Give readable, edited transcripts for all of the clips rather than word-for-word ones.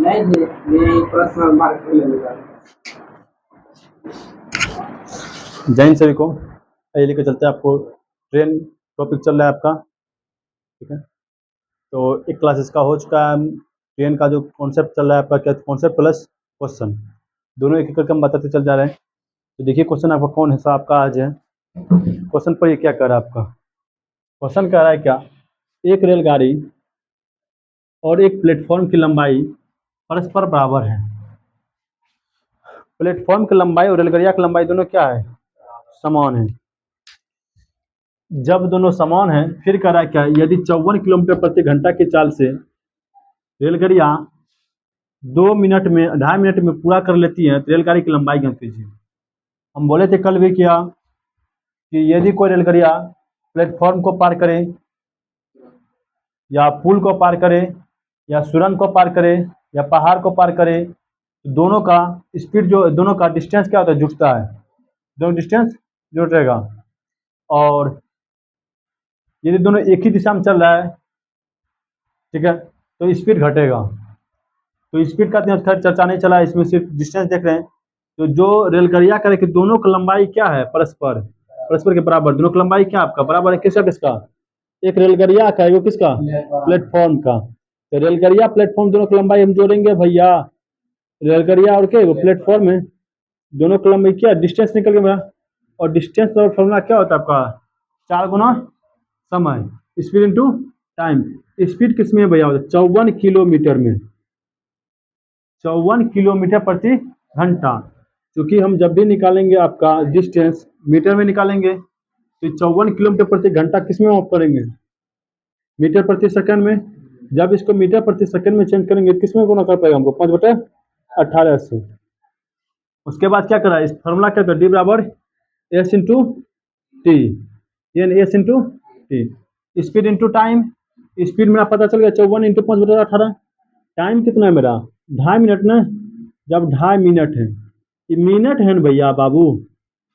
नहीं जी, मैं personal mark ले लूँगा। जय हिंद सभी को। आइए लेकर चलते हैं आपको। ट्रेन टॉपिक चल रहा है आपका, ठीक है। तो एक क्लास इसका हो चुका है। ट्रेन का जो कॉन्सेप्ट चल रहा है आपका, क्या कॉन्सेप्ट प्लस क्वेश्चन, दोनों एक एक करके हम बताते चल जा रहे हैं। तो देखिए क्वेश्चन आपका कौन हिस्सा आपका आज है। क्वेश्चन पर ये क्या कर रहा है आपका, क्वेश्चन कह रहा है क्या, एक रेलगाड़ी और एक प्लेटफॉर्म की लंबाई परस्पर बराबर है। प्लेटफॉर्म की लंबाई और रेलगाड़िया की लंबाई दोनों क्या है, समान है। जब दोनों समान हैं फिर कह रहा है क्या, यदि 54 किलोमीटर प्रति घंटा की चाल से रेलगाड़ियाँ 2 मिनट में 2.5 मिनट में पूरा कर लेती हैं तो रेलगाड़ी की लंबाई ज्ञात कीजिए। हम बोले थे कल भी किया कि यदि कोई रेलगाड़ियाँ प्लेटफॉर्म को पार करे या पुल को पार करे या सुरंग को पार करे या पहाड़ को पार करे, तो दोनों का स्पीड जो दोनों का डिस्टेंस क्या होता है, जुड़ता है, दोनों डिस्टेंस जुड़ रहेगा। और यदि दोनों एक ही दिशा में चल रहा है, ठीक है, तो स्पीड घटेगा। तो स्पीड का इतना खैर चर्चा नहीं चला, इसमें सिर्फ डिस्टेंस देख रहे हैं। तो जो रेलगाड़ियाँ करे कि दोनों की लंबाई क्या है, परस्पर परस्पर के बराबर, दोनों की लंबाई क्या आपका बराबर है, किसका किसका, एक रेलगाड़िया का वो किसका, प्लेटफॉर्म का। तो रेलगाड़िया प्लेटफॉर्म दोनों की लंबाई हम जोड़ेंगे भैया, रेलगाड़िया और क्या वो प्लेटफॉर्म है, दोनों की लंबाई क्या, डिस्टेंस निकल गया मेरा। और डिस्टेंस का फॉर्मूला क्या होता है आपका, 4 गुना समय, स्पीड इंटू टाइम। स्पीड किस में है भैया, 54 किलोमीटर में, 54 किलोमीटर प्रति घंटा। क्योंकि हम जब भी निकालेंगे आपका डिस्टेंस मीटर में निकालेंगे तो 54 किलोमीटर प्रति घंटा किस में ऑफ करेंगे, मीटर प्रति सेकंड में। जब इसको मीटर प्रति सेकंड में चेंज करेंगे किस में गुना कर पाएगा हमको, 5/18 से। उसके बाद क्या करा, इस फॉर्मूला क्या कर, डी बराबर एस इंटू टी, यानी S into T. Speed into time, speed मेरा पता चल गया 54 इंटू 5/18। टाइम कितना है मेरा, 2.5 मिनट ना, जब 2.5 मिनट है, ये मिनट है ना भैया बाबू,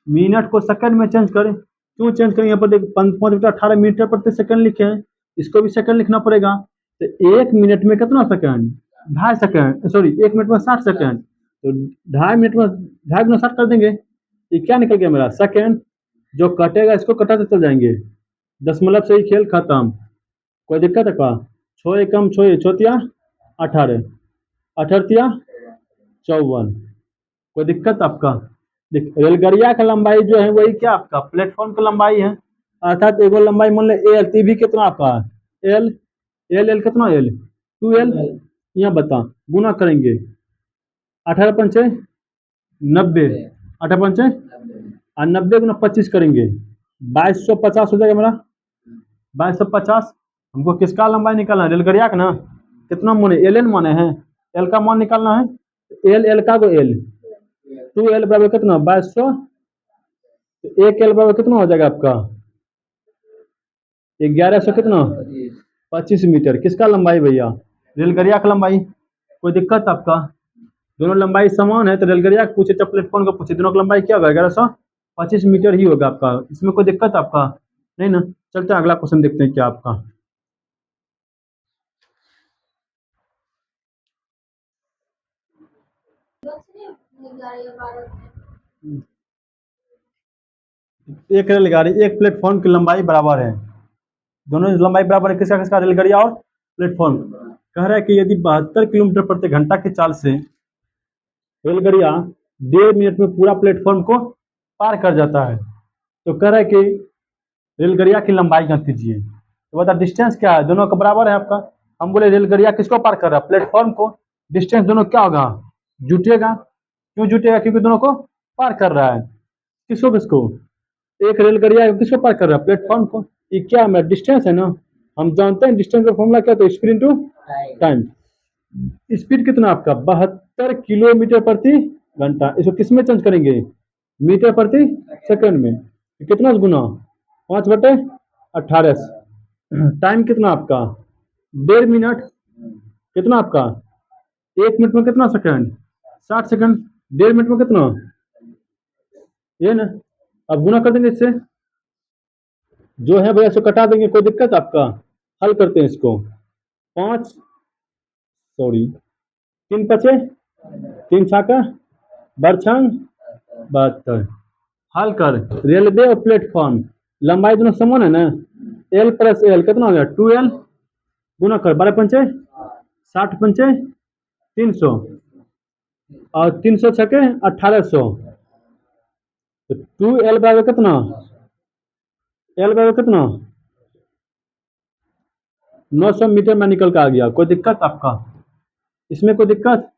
मिनट को सेकंड में चेंज करें। क्यों चेंज करें, यहाँ पर देख 5/18 मीटर प्रति सेकंड लिखे हैं, इसको भी सेकंड लिखना पड़ेगा। तो 1 मिनट में कितना सेकंड, 2.5 सेकंड, सॉरी 1 मिनट में 60 सेकंड। तो 2.5 मिनट में 2.5 गुना 60 कर देंगे, ये क्या निकल गया मेरा सेकंड। जो कटेगा इसको कटाते चल जाएंगे, दशमलव से ही खेल खत्म। कोई दिक्कत है का, 6 एकम 6 चौथिया 18, 18 54, कोई दिक्कत आपका। देख रेलगाड़िया का लंबाई जो है वही क्या आपका प्लेटफॉर्म की लंबाई है, अर्थात एगो लंबाई मान लो एल, टी भी कितना आपका एल, एल एल कितना एल 2L, यहाँ बता गुना करेंगे 18 पंचे 90, 18 पंचे और 90 गुना 25 करेंगे 2250 हो जाएगा मेरा, 2250। हमको किसका लंबाई निकालना है, रेलगाड़िया का ना। कितना मान है, एल एन माने हैं, एल का मान निकालना है, एल एल का को एल 2L बराबर कितना 2200, तो 1L बराबर कितना हो जाएगा आपका 1100 कितना 25 मीटर। किसका लंबाई भैया, रेलगाड़िया का लंबाई। कोई दिक्कत आपका, दोनों लंबाई समान है तो रेलगाड़िया को पूछे चाहे प्लेटफॉर्म को पूछे, दोनों की लंबाई क्या होगा 1125 मीटर ही होगा आपका। इसमें कोई दिक्कत आपका नहीं ना। चलते हैं अगला क्वेश्चन देखते हैं क्या आपका। एक रेलगाड़ी एक प्लेटफॉर्म की लंबाई बराबर है, दोनों लंबाई बराबर है, किसका किसका, रेलगाड़िया और प्लेटफॉर्म। कह रहा है कि यदि 72 किलोमीटर प्रति घंटा की चाल से रेलगाड़िया 1.5 मिनट में पूरा प्लेटफॉर्म को पार कर जाता है, तो कह रहा है कि रेलगाड़िया की लंबाई ज्ञात कीजिए। तो बता डिस्टेंस क्या है, दोनों का बराबर है आपका। हम बोले रेलगाड़िया किसको पार कर रहा है, प्लेटफॉर्म को। डिस्टेंस दोनों क्या होगा, जुटेगा। क्यों जुटेगा, क्योंकि दोनों को पार कर रहा है। किसको किसको, एक रेलगाड़िया किसको पार कर रहा है, प्लेटफॉर्म को। ये क्या है, डिस्टेंस है ना। हम जानते हैं डिस्टेंस का फॉर्मूला क्या होता है, स्पीड इंटू टाइम। स्पीड कितना आपका 72 किलोमीटर प्रति घंटा, इसको किस में चेंज करेंगे, मीटर प्रति सेकंड में। कितना गुना 5/18। टाइम कितना आपका 1.5 मिनट, कितना आपका 1 मिनट में कितना सेकंड 60 सेकंड, 1.5 मिनट में कितना, ये ना। अब गुना कर देंगे इससे, जो है भैया इसको कटा देंगे, कोई दिक्कत आपका। हल करते हैं इसको, 5 सॉरी तीन पचे तीन छाका बरछंग 72। हल कर। रेलवे और प्लेटफॉर्म लंबाई दोनों समान है ना, एल प्लस एल कितना हो गया 2L, गुना कर 12 पंचे 60 पंचे 300 और 300 छके 1800, तो 2L बराबर कितना, एल बराबर कितना 900 मीटर में निकल के आ गया। कोई दिक्कत आपका इसमें, कोई दिक्कत?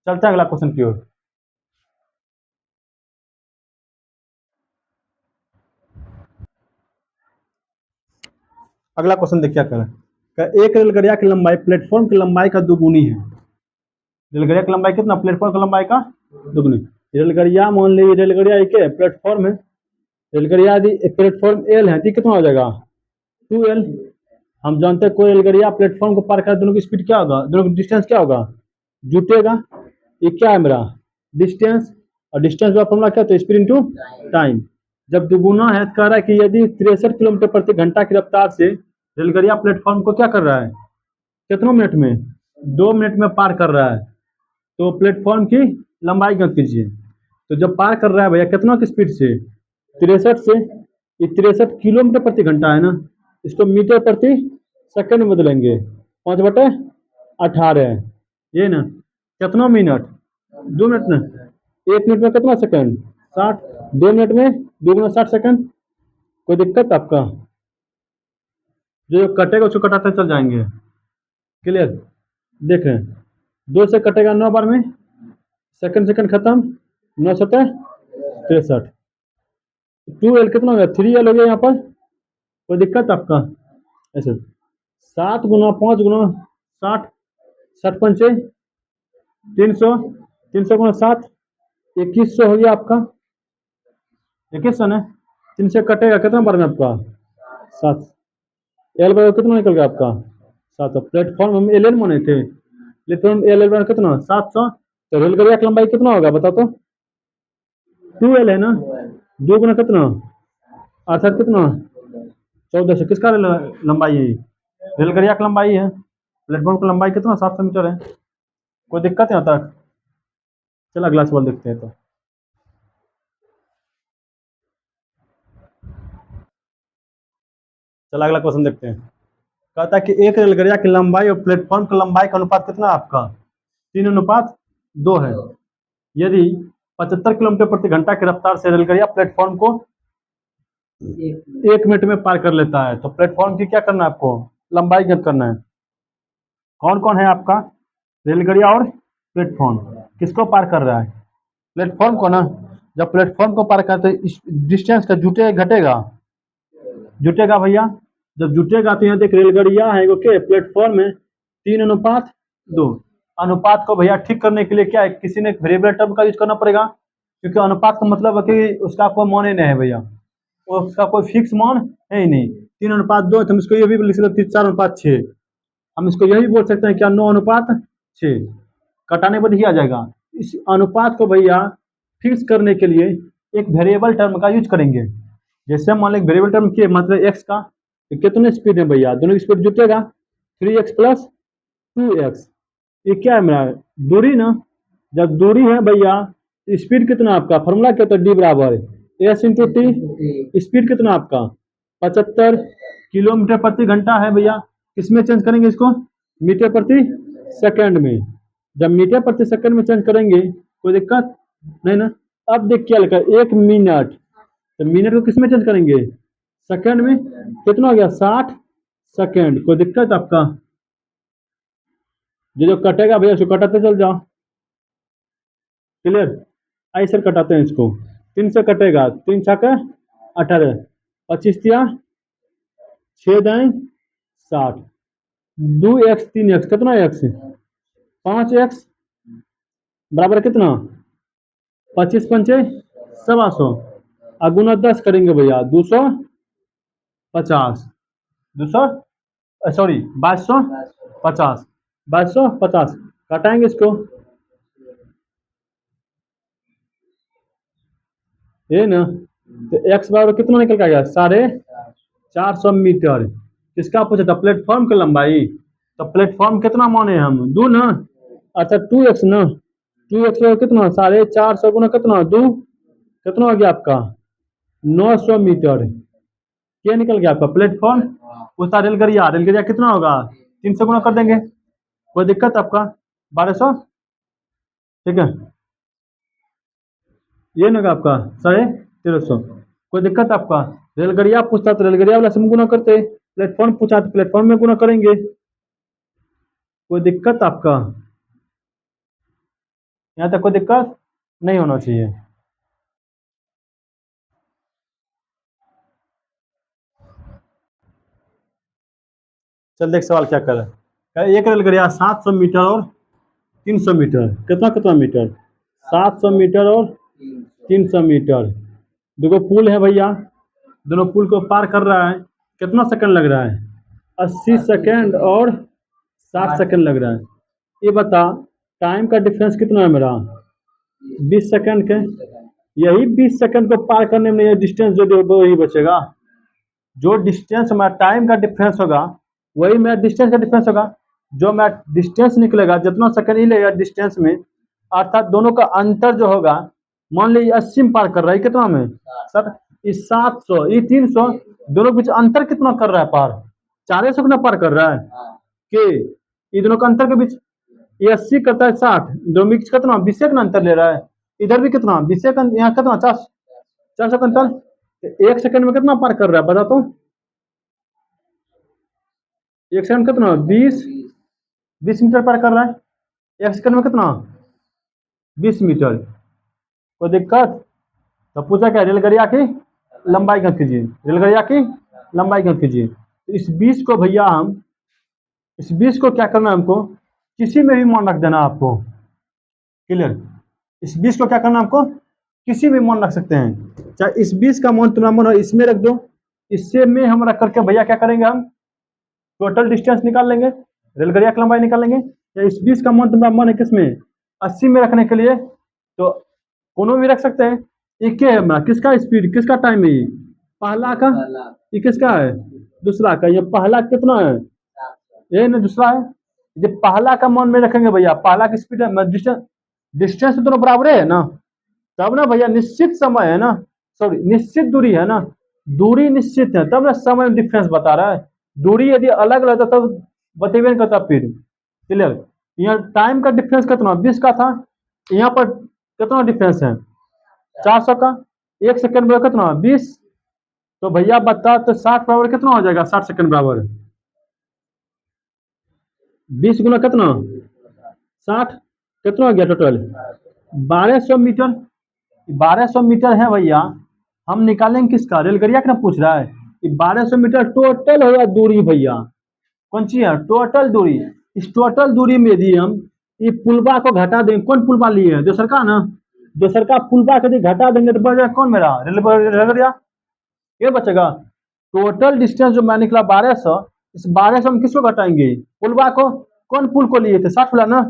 चलता है अगला क्वेश्चन की ओर। अगला क्वेश्चन देखिए क्या करें। एक रेलगाड़िया की लंबाई प्लेटफॉर्म की लंबाई का दुगुनी है। रेलगाड़िया की लंबाई कितना, प्लेटफॉर्म की लंबाई का दुगुनी। रेलगाड़िया मान लीजिए, रेलगाड़िया एक है प्लेटफॉर्म है, रेलगाड़िया यदि प्लेटफॉर्म एल है तो कितना हो जाएगा 2L। हम जानते हैं कोई रेलगाड़िया प्लेटफॉर्म को पार कर, दोनों की स्पीड क्या होगा, दोनों की डिस्टेंस क्या होगा, जुटेगा। ये क्या है मेरा डिस्टेंस, और डिस्टेंस का फॉर्मूला क्या, तो स्पीड इंटू टाइम। जब दुगुना है तो कह रहा है कि यदि 63 किलोमीटर प्रति घंटा की रफ्तार से रेलगाड़िया प्लेटफॉर्म को क्या कर रहा है, कितने मिनट में, 2 मिनट में पार कर रहा है, तो प्लेटफॉर्म की लंबाई ज्ञात कीजिए। तो जब पार कर रहा है भैया कितना की स्पीड से, 63 से, ये 63 किलोमीटर प्रति घंटा है ना, इसको मीटर प्रति सेकंड में बदलेंगे, 5/18 ये ना, कितना मिनट, 2 मिनट ना, 1 मिनट में कितना सेकंड 60, 2 मिनट में 2 गुना 60 सेकंड। कोई दिक्कत आपका? जो कटेगा उसको कटाते चल जाएंगे। क्लियर? देख रहे हैं 2 से कटेगा 9 बार में, सेकंड सेकंड खत्म, 9 सतह 63, 2L कितना हो गया 3L हो गया यहाँ पर। कोई दिक्कत आपका? ऐसे 7 गुना 5 गुना 60, 60 पंचे 300, 300 गुना 7 2100 हो गया आपका, 2100 ना, 3 से कटेगा कितना बार में आपका 7, एल बार कितना निकल गया आपका 7। प्लेटफॉर्म हम एल माने थे, प्लेटफॉर्म एल बार कितना 700, तो रेलगाड़िया की लंबाई कितना होगा बताओ तो, 2L है ना, 2 गुना कितना अर्थात कितना 1400। किसका लंबाई है, रेलगाड़िया की लंबाई है, प्लेटफॉर्म की लंबाई कितना 700 मीटर है। कोई दिक्कत है यहाँ तक? चलो अगला सवाल देखते हैं। तो चलो अगला क्वेश्चन देखते हैं। कहता है कि एक रेलगाड़िया की लंबाई और प्लेटफॉर्म की लंबाई का अनुपात कितना है आपका, 3:2 है। यदि 75 किलोमीटर प्रति घंटा की रफ्तार से रेलगाड़िया प्लेटफॉर्म को 1 मिनट में पार कर लेता है, तो प्लेटफॉर्म की क्या करना है आपको, लंबाई ज्ञात करना है। कौन कौन है आपका, रेलगाड़िया और प्लेटफॉर्म, किसको पार कर रहा है, प्लेटफॉर्म को ना। जब प्लेटफॉर्म को पार करते डिस्टेंस का जुटे घटेगा, जुटेगा भैया। जब जुटेगा तो यहाँ देख रेलगाड़िया है ओके, प्लेटफॉर्म में 3:2। अनुपात को भैया ठीक करने के लिए क्या है, किसी ने वेरिएबल टर्म का यूज करना पड़ेगा, क्योंकि अनुपात का मतलब है कि उसका कोई मान ही नहीं है भैया, उसका कोई फिक्स मान है ही नहीं। 3:2 है तो हम इसको ये भी लिख सकते हैं 4:6। हम इसको यही बोल सकते हैं क्या 9:6, कटाने पर ही आ जाएगा। इस अनुपात को भैया फिक्स करने के लिए एक वेरिएबल टर्म का यूज करेंगे। जैसे मान लें वेरिएबल टर्म के मतलब एक्स का, तो कितने स्पीड है भैया, दोनों की स्पीड जुटेगा 3x + 2x। ये क्या है मेरा दूरी ना, जब दूरी है भैया स्पीड कितना आपका, फॉर्मूला क्या होता है, डी बराबर एस इंटू टी। स्पीड कितना आपका 75 किलोमीटर प्रति घंटा है भैया, किसमें चेंज करेंगे इसको, मीटर प्रति सेकंड में। जब मीटर प्रति सेकंड में चेंज करेंगे कोई दिक्कत नहीं ना। अब देख क्या लिखा है 1 मिनट, तो मिनट को किसमें चेंज करेंगे, सेकंड में। कितना हो गया 60 सेकंड। कोई दिक्कत आपका? जो कटेगा भैया उसको कटाते चल जाओ। क्लियर? ऐसे कटाते हैं इसको, 3 से कटेगा, 3 छक्का 18, 25 तिया 6 दाएं 60, 2x 3x कितना x, 5x बराबर कितना 25 पंचे 125, अगुना 10 करेंगे भैया 250, 200 सॉरी 2250, 2250 कटाएंगे इसको, ये ना। तो x बराबर कितना निकल के आ गया 450 मीटर। किसका पूछा था, प्लेटफॉर्म की लंबाई। तो प्लेटफॉर्म कितना माने हम 2 ना, अच्छा 2x ना, 2x कितना 450 गुना कितना दो, कितना हो गया आपका 900 मीटर। क्या निकल गया आपका प्लेटफॉर्म, उसका रेलगड़िया, रेलगड़िया कितना होगा 300 गुना कर देंगे, कोई दिक्कत आपका 1200, ठीक है। ये ना आपका 1350, कोई दिक्कत आपका। रेलगड़िया पूछता तो रेलगड़िया वाला से हम गुना करते, प्लेटफॉर्म पूछा तो प्लेटफॉर्म में गुना करेंगे, कोई दिक्कत आपका, यहाँ तक कोई दिक्कत नहीं होना चाहिए। चल देख सवाल क्या कर रहा है। एक रेलगड़िया 700 मीटर और 300 मीटर, कितना कितना मीटर 700 मीटर और 300 मीटर, देखो पुल है भैया, दोनों पुल को पार कर रहा है, कितना सेकंड लग रहा है 80 सेकंड और 60 सेकंड लग रहा है। ये बता टाइम का डिफरेंस कितना है मेरा 20 सेकंड के, यही 20 सेकंड को पार करने में ये डिस्टेंस जो वही बचेगा, जो डिस्टेंस हमारा टाइम का डिफरेंस होगा वही मेरा डिस्टेंस का डिफरेंस होगा, जो मेरा डिस्टेंस निकलेगा जितना सेकंड ही लगेगा डिस्टेंस में, अर्थात दोनों का अंतर जो होगा, मान लीजिए 80 में पार कर रहा है, कितना में सर इस 700 ये 300, दोनों के बीच अंतर कितना कर रहा है पार, 400 गुना पार कर रहा है कि ये दोनों का अंतर के बीच, ये 80 करता है 60, दोनों बीच कितना 20 का अंतर ले रहा है, इधर भी कितना 20 का, यहाँ कितना 400 का अंतर, एक सेकंड में कितना पार कर रहा है बता तो, एक सेकंड कितना 20 मीटर पार कर रहा है, एक सेकंड में कितना 20 मीटर, कोई दिक्कत। तो पूछा क्या रेलगड़िया की लंबाई ज्ञात कीजिए, रेलगड़िया की लंबाई ज्ञात कीजिए। तो इस 20 को भैया हम, इस 20 को क्या करना है हमको, किसी में भी मान रख देना आपको, क्लियर। इस 20 को क्या करना हमको किसी में मान रख सकते हैं, चाहे इस 20 का मान तुम्हारा मन हो इसमें रख दो, इससे में हम रख करके भैया क्या करेंगे हम टोटल डिस्टेंस निकाल लेंगे, रेलगड़िया की लंबाई निकाल लेंगे। या इस 20 का मान तुम्हारा मन है किसमें 80 में रखने के लिए, तो कोनो भी रख सकते हैं। ये क्या है हमारा किसका स्पीड किसका टाइम है, पहला का, ये किसका है दूसरा का, ये पहला कितना है ये ना दूसरा है, जब पहला का मान में रखेंगे भैया, पहला की स्पीड है डिस्टेंस, डिस्टेंस दोनों बराबर है ना, तब ना भैया निश्चित समय है ना, सॉरी निश्चित दूरी है ना, दूरी निश्चित है तब ना समय डिफरेंस बता रहा है, दूरी यदि अलग रहता तब बतेबे नहीं करता फिर, क्लियर। यहाँ टाइम का डिफरेंस कितना 20 का था, यहाँ पर कितना डिफरेंस है 400 का, एक सेकंड में कितना 20, तो भैया बता तो 60 बराबर कितना हो जाएगा 60 सेकंड बराबर 20 गुना कितना 60, कितना हो गया टोटल 1200 मीटर, 1200 मीटर है भैया, हम निकालेंगे किसका रेलगड़िया का ना पूछ रहा है, ये 1200 मीटर टोटल होगा दूरी भैया, कौन सी है टोटल दूरी। इस टोटल दूरी में यदि हम ये पुलबा को घटा देंगे, कौन पुलबा लिए है दोसर का ना, दोसर का पुलबा को यदि घटा देंगे तो बचेगा कौन मेरा रेलगड़िया, ये बचेगा। टोटल डिस्टेंस जो मैं निकला 1200, इस 1200 हम किसको घटाएंगे पुलबा को, कौन पुल को लिए थे 60 वाला ना,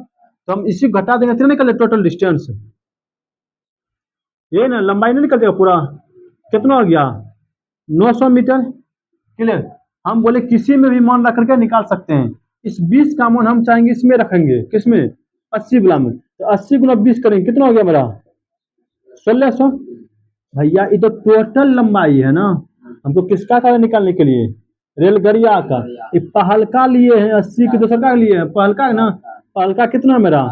तो हम इसी घटा देंगे तो निकले टोटल डिस्टेंस, ये ना लंबाई नहीं निकल जाएगा पूरा, कितना हो गया 900 मीटर, क्लियर। हम बोले किसी में भी मान रख करके निकाल सकते हैं, इस 20 का मान हम चाहेंगे इसमें रखेंगे किसमें 80 गुना में, तो 80 गुना 20 करेंगे कितना हो गया मेरा 1600, भैया ये तो टोटल लंबाई है ना, हमको किसका का निकालने के लिए रेलगड़िया का, ये पहलका लिए है 80 की दूसरा का लिए है पहलका है ना, पहलका कितना मेरा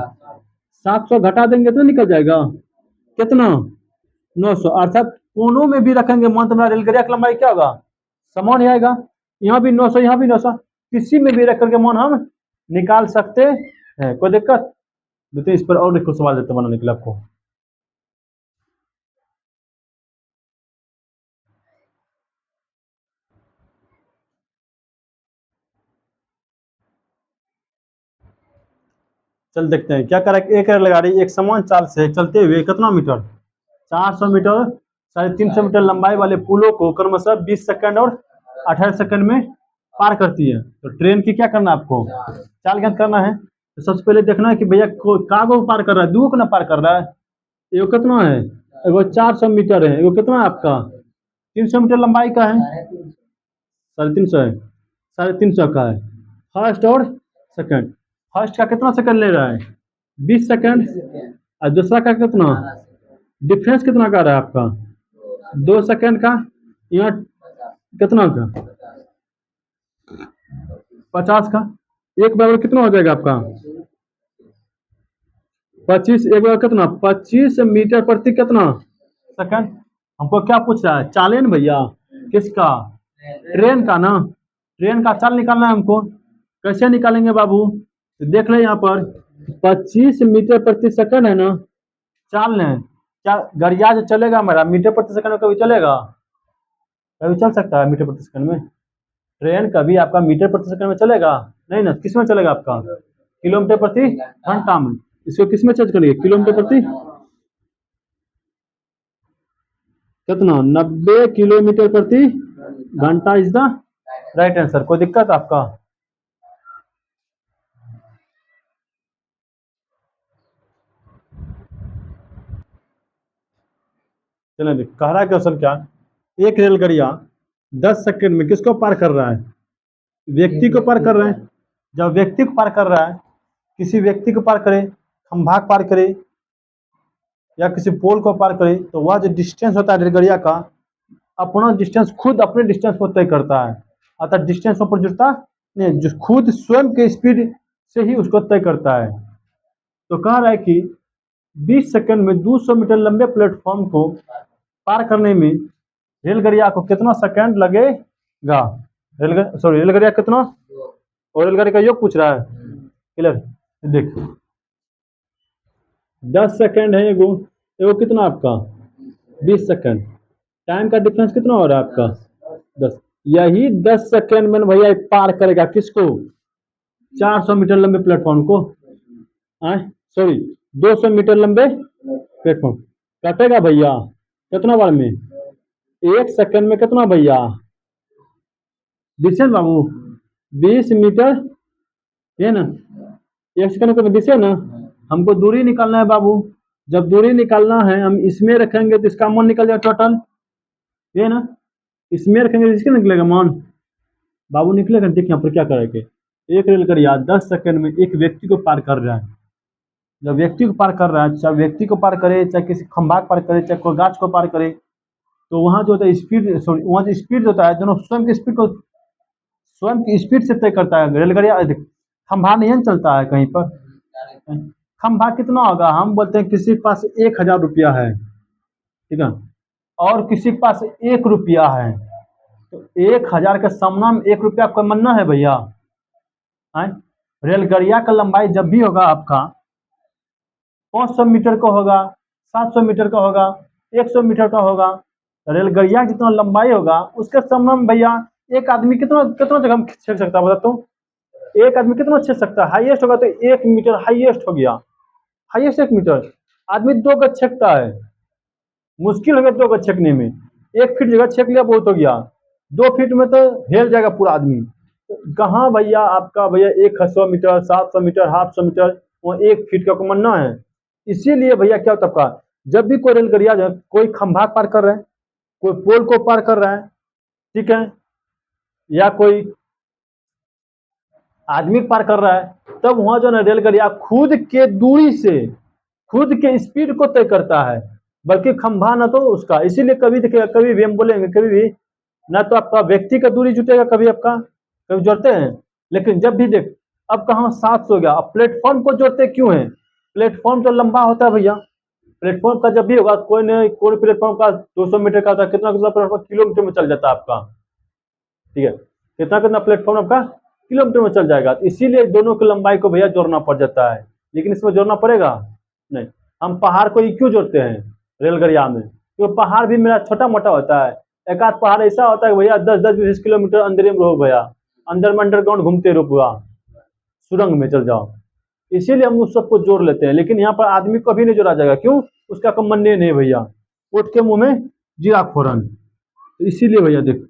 700 घटा देंगे तो निकल जाएगा कितना 900, अर्थात कोनों में भी रखेंगे मान तो मेरा रेलगड़िया की लंबाई क्या होगा समान ही आएगा, यहाँ भी 900 यहाँ भी 900, किसी में भी रख करके मान हम निकाल सकते हैं, कोई दिक्कत। देखते इस पर और देखो सवाल देते बनाने के लिए आपको। चल देखते हैं क्या करा, एक लगा रही एक समान चाल से चलते हुए कितना मीटर 400 मीटर 350 मीटर लंबाई वाले पुलों को क्रमशः 20 सेकंड और 18 सेकंड में पार करती है, तो ट्रेन की क्या करना है आपको चाल ज्ञात करना है। तो सबसे पहले देखना है कि भैया कागो पार कर रहा है, दो को ना पार कर रहा है, एगो कितना है एगो 400 मीटर है, एगो कितना है आपका 300 मीटर लंबाई का है, 350 है, 350 का है फर्स्ट और सेकंड, फर्स्ट का कितना सेकंड ले रहा है 20 सेकंड। और दूसरा का कितना, डिफरेंस कितना का रहा है आपका, 2 सेकंड का। यहाँ कितना का, 50 का। एक बराबर कितना हो जाएगा आपका, 25। एक बराबर कितना, 25 मीटर प्रति कितना सेकंड। हमको क्या पूछ रहा है, चालन भैया, किसका, ट्रेन का ना। ट्रेन का चाल निकालना है हमको। कैसे निकालेंगे बाबू, तो देख ले यहाँ पर 25 मीटर प्रति सेकंड है ना, चाल है। क्या गड़िया जो चलेगा हमारा मीटर प्रति सेकंड में कभी चलेगा, कभी चल सकता है मीटर प्रति सेकंड में। ट्रेन कभी आपका मीटर प्रति सेकंड में चलेगा नहीं ना, किस में चलेगा आपका, किलोमीटर प्रति घंटा में। इसको किस में चेंज करिए, किलोमीटर प्रति कितना, 90 किलोमीटर प्रति घंटा इज द राइट आंसर। कोई दिक्कत आपका, चलिए देख कह रहा है क्वेश्चन क्या, एक रेलगाड़िया 10 सेकंड में किसको पार कर रहा है, व्यक्ति को पार कर रहे हैं। जब व्यक्ति को पार कर रहा है, किसी व्यक्ति को पार करे, खंभा को पार करे या किसी पोल को पार करे, तो वह जो डिस्टेंस होता है रेलगाड़िया का, अपना डिस्टेंस खुद अपने डिस्टेंस को तय करता है। अर्थात डिस्टेंस पर जुड़ता नहीं, जो खुद स्वयं के स्पीड से ही उसको तय करता है। तो कह रहा है कि 20 सेकंड में 200 मीटर लंबे प्लेटफॉर्म को पार करने में रेलगाड़िया को कितना सेकंड लगेगा। रेलगाड़िया कितना, और रेलगाड़ी का योग पूछ रहा है। क्लियर, देख 10 सेकंड है एगो, एगो कितना आपका 20 सेकंड। टाइम का डिफरेंस कितना हो रहा है आपका 10। यही 10 सेकंड में भैया पार करेगा किसको, 400 मीटर लंबे प्लेटफॉर्म को, सॉरी 200 मीटर लंबे प्लेटफॉर्म। कटेगा भैया कितना बार में, 1 सेकंड में कितना भैया, 20 है बाबू, 20 मीटर है ना, 1 सेकंड में 20 है ना। हमको दूरी निकालना है बाबू। जब दूरी निकालना है हम इसमें रखेंगे तो इसका मान निकल जाएगा टोटल, ये ना, इसमें रखेंगे तो इसका निकलेगा मान बाबू, निकलेगा। देखिए यहाँ पर क्या करेंगे, एक रेलगाड़िया 10 सेकंड में एक व्यक्ति को पार कर रहा है। जब व्यक्ति को पार कर रहा है, चाहे व्यक्ति को पार करे, चाहे किसी खंभा को पार करे, चाहे कोई गाछ को पार करे, तो वहाँ जो होता है स्पीड, सॉरी वहाँ जो स्पीड होता है, दोनों स्वयं की स्पीड को स्वयं की स्पीड से तय करता है। रेलगाड़िया खंभा नहीं चलता है कहीं पर, खंभा कितना होगा, हम बोलते हैं किसी के पास 1000 रुपया है, ठीक है, और किसी के पास 1 रुपया है, तो 1000 के सामना में 1 रुपया आपका मन्ना है भैया। रेलगाड़िया का लंबाई जब भी होगा आपका 500 मीटर का होगा, 700 मीटर का होगा, 100 मीटर का होगा। रेलगाड़िया जितना लंबाई होगा उसके सामने में भैया एक आदमी कितना कितना जगह छेक सकता है, बता तो एक आदमी कितना छेक सकता है, हाईएस्ट होगा तो 1 मीटर हाईएस्ट हो गया, हाईएस्ट 1 मीटर। आदमी 2 गज छेकता है, मुश्किल हो गया 2 गज छेकने में, 1 फीट जगह छेक लिया बहुत हो गया, 2 फीट में तो हिल जाएगा पूरा आदमी। तो कहाँ भैया आपका भैया 100 मीटर, 700 मीटर, 800 मीटर, वो 1 फीट का मन्ना है। इसीलिए भैया क्या होता है, जब भी कोई रेलगाड़िया कोई खंभा पार कर रहा है, कोई पोल को पार कर रहा है, ठीक है, या कोई आदमी पार कर रहा है, तब वहां जो है रेलगाड़िया खुद के दूरी से खुद के स्पीड को तय करता है, बल्कि खंभा ना तो उसका। इसीलिए कभी देखिएगा, कभी भी हम बोलेंगे, कभी भी ना तो आपका व्यक्ति का दूरी जुटेगा, कभी आपका कभी जोड़ते हैं, लेकिन जब भी देख अब कहाँ 700 हो गया। अब प्लेटफॉर्म को जोड़ते क्यों है, प्लेटफॉर्म तो लंबा होता है भैया। प्लेटफॉर्म का जब भी होगा कोई नहीं, कोई प्लेटफॉर्म का 200 मीटर का होता है, कितना कितना प्लेटफॉर्म किलोमीटर में चल जाता है आपका, ठीक है, कितना कितना प्लेटफॉर्म आपका किलोमीटर में चल जाएगा। इसीलिए दोनों की लंबाई को भैया जोड़ना पड़ जाता है, लेकिन इसमें जोड़ना पड़ेगा नहीं। हम पहाड़ को ही क्यों जोड़ते हैं रेलगाड़िया में, क्योंकि पहाड़ भी मेरा छोटा मोटा होता है। एक आध पहाड़ ऐसा होता है भैया 10-10, 20 किलोमीटर अंदर में रहो भैया, अंदर में अंडरग्राउंड घूमते रहो पूरा, सुरंग में चल जाओ। इसीलिए हम उस सबको जोड़ लेते हैं, लेकिन यहाँ पर आदमी को भी नहीं जोड़ा जाएगा, क्यों, उसका कम मन्ने नहीं भैया, उठ के मुंह में जीरा फोरन। तो इसीलिए भैया देख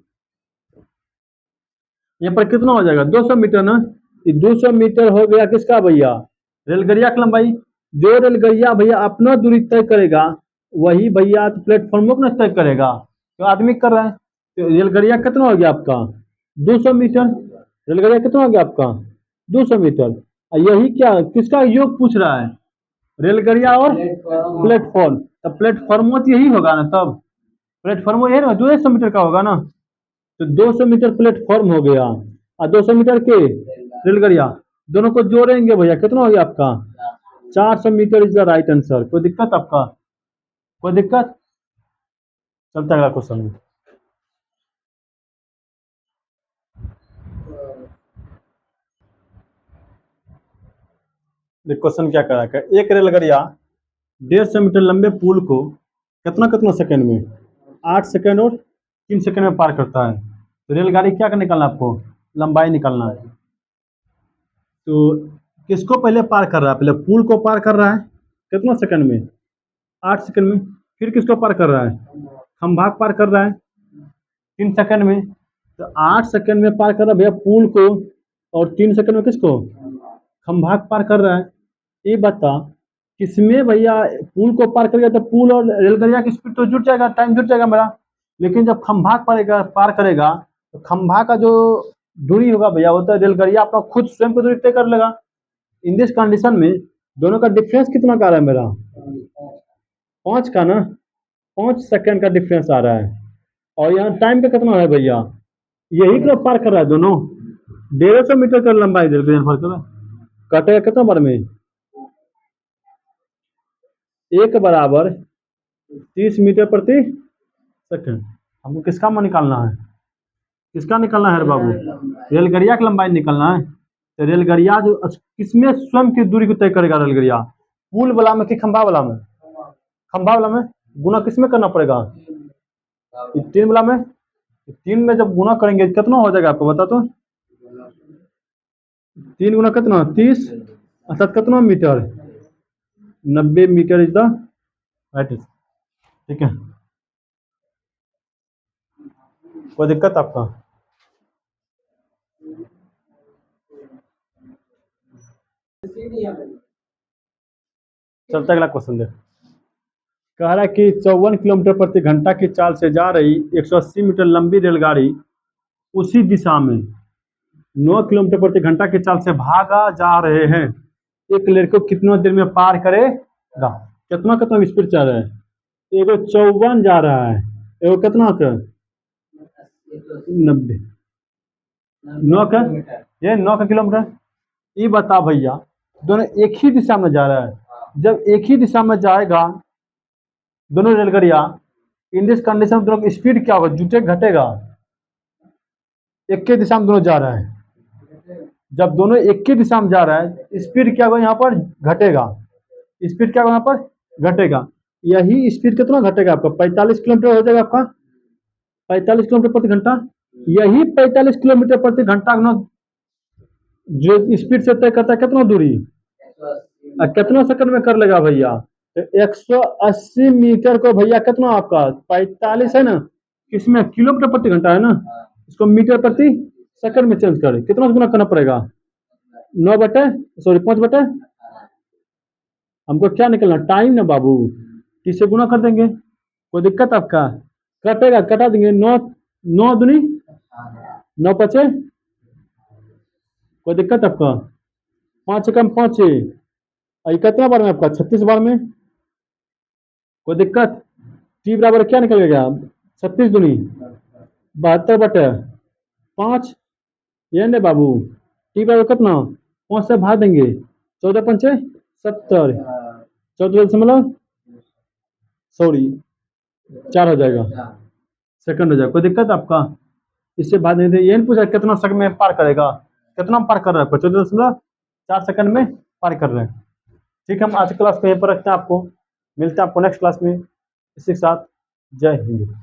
यहाँ पर कितना हो जाएगा 200 मीटर ना, 200 मीटर हो गया किसका भैया, रेलगाड़िया की लंबाई। जो रेलगाड़िया भैया अपना दूरी तय करेगा वही भैया प्लेटफॉर्म को तय करेगा, तो आदमी कर रहा है। तो रेलगाड़िया कितना हो गया आपका 200 मीटर, रेलगाड़िया कितना हो गया आपका 200 मीटर। यही क्या किसका योग पूछ रहा है, रेलगाड़ियाँ और प्लेटफॉर्म प्लेटफॉर्म, तब प्लेटफॉर्म तो यही होगा ना, तब प्लेटफॉर्म यही ना, 200 मीटर का होगा ना, तो 200 मीटर प्लेटफॉर्म हो गया और 200 मीटर के रेलगाड़ियाँ, दोनों को जोड़ेंगे भैया कितना हो गया आपका 400 metre is the right answer. कोई दिक्कत आपका, कोई दिक्कत? चलता अगला क्वेश्चन। क्वेश्चन क्या करा है, एक रेलगाड़िया 150 मीटर लंबे पुल को कितना कितना सेकंड में, 8 सेकंड और 3 सेकंड में पार करता है। तो रेलगाड़ी क्या निकालना है आपको, लंबाई निकालना है। तो किसको पहले पार कर रहा है, पहले पुल को पार कर रहा है कितना सेकंड में, 8 सेकंड में। फिर किसको पार कर रहा है, खंभाग पार कर रहा है 3 सेकंड में। तो 8 सेकंड में पार कर रहा है भैया पुल को, और 3 सेकंड में किसको, खंभाग पार कर रहा है। ये बता किसमें भैया पुल को पार करेगा तो पुल और रेलगाड़िया की स्पीड तो जुट जाएगा, टाइम जुट जाएगा मेरा। लेकिन जब खंभाग पार करेगा तो खंभाग का जो दूरी होगा भैया वो तो रेलगाड़िया अपना खुद स्वयं को दूरी तय कर लेगा। इन दिस कंडीशन में दोनों का डिफरेंस कितना का आ रहा है मेरा, 5 का ना, 5 सेकंड का डिफरेंस आ रहा है। और यहाँ टाइम का कितना है भैया, यही तो पार कर रहा है दोनों, 150 मीटर का लंबाई कटेगा कितना बार में, 1 बराबर 30 मीटर प्रति सेकंड। हमको किसका मान निकालना है, किसका निकालना है बाबू, रेलगाड़िया की लंबाई निकालना है। तो रेलगाड़िया जो किसमें स्वयं की दूरी को तय करेगा, रेलगाड़िया पुल वाला में कि खंभा वाला में, खंभा वाला में गुना किसमें करना पड़ेगा, 3 वाला में। 3 में जब गुना करेंगे कितना हो जाएगा आपको बता तो, 3 गुना कितना 30 अर्थात कितना metre, 90 metre is the right. ठीक है, कोई दिक्कत आपका? चलता अगला क्वेश्चन देख, कह रहा है कि 54 किलोमीटर प्रति घंटा की चाल से जा रही 180 मीटर लंबी रेलगाड़ी उसी दिशा में 9 किलोमीटर प्रति घंटा की चाल से भागा जा रहे हैं, एक लड़के को कितना देर में पार करेगा। कितना कितना स्पीड चल रहा है, एगो 54 जा रहा है, एगो कितना का 90, 9 का, ये 9 का किलोमीटर। ये बता भैया दोनों एक ही दिशा में जा रहा है, जब एक ही दिशा में जाएगा दोनों रेलगाड़ियाँ, इन दिस कंडीशन में दोनों की स्पीड क्या होगा, जुटे घटेगा, एक ही दिशा में दोनों जा रहा है। जब दोनों एक ही दिशा में जा रहा है स्पीड क्या होगा यहाँ पर घटेगा, स्पीड क्या होगा यहाँ पर घटेगा। यही स्पीड कितना घटेगा आपका, 45 किलोमीटर हो जाएगा आपका, 45 किलोमीटर प्रति घंटा। यही 45 किलोमीटर प्रति घंटा जो स्पीड से तय करता है कितना दूरी, कितना सेकंड में कर लेगा भैया, तो 180 मीटर को भैया कितना आपका 45 है ना, किसमें किलोमीटर प्रति घंटा है ना, इसको मीटर प्रति सेकंड में चेंज करें, कितना गुना करना पड़ेगा, 5 बटे, हमको क्या निकलना टाइम ना बाबू, किससे गुना कर देंगे, कोई दिक्कत आपका, कटेगा कटा देंगे, 9 दूनी 9 पचे, कोई दिक्कत आपका, 5 कम 5, कितना बार में आपका 36 बार में, कोई दिक्कत। टी बराबर क्या निकलेगा 36 दूनी 72 बटे 5, ये नहीं बाबू, टी बराबर कितना 5 से भाग देंगे, 14 पंचे 70, 14 सॉरी 4 हो जाएगा, सेकंड हो जाएगा, कोई दिक्कत आपका। इससे भाग देंगे, ये नहीं पूछा कितना सेकंड में पार करेगा, कितना पार कर रहा है, 14.4 सेकंड में पार कर रहे हैं। ठीक है, हम आज क्लास को यहीं पर रखते हैं, आपको मिलते हैं आपको नेक्स्ट क्लास में, इसी के साथ जय हिंद।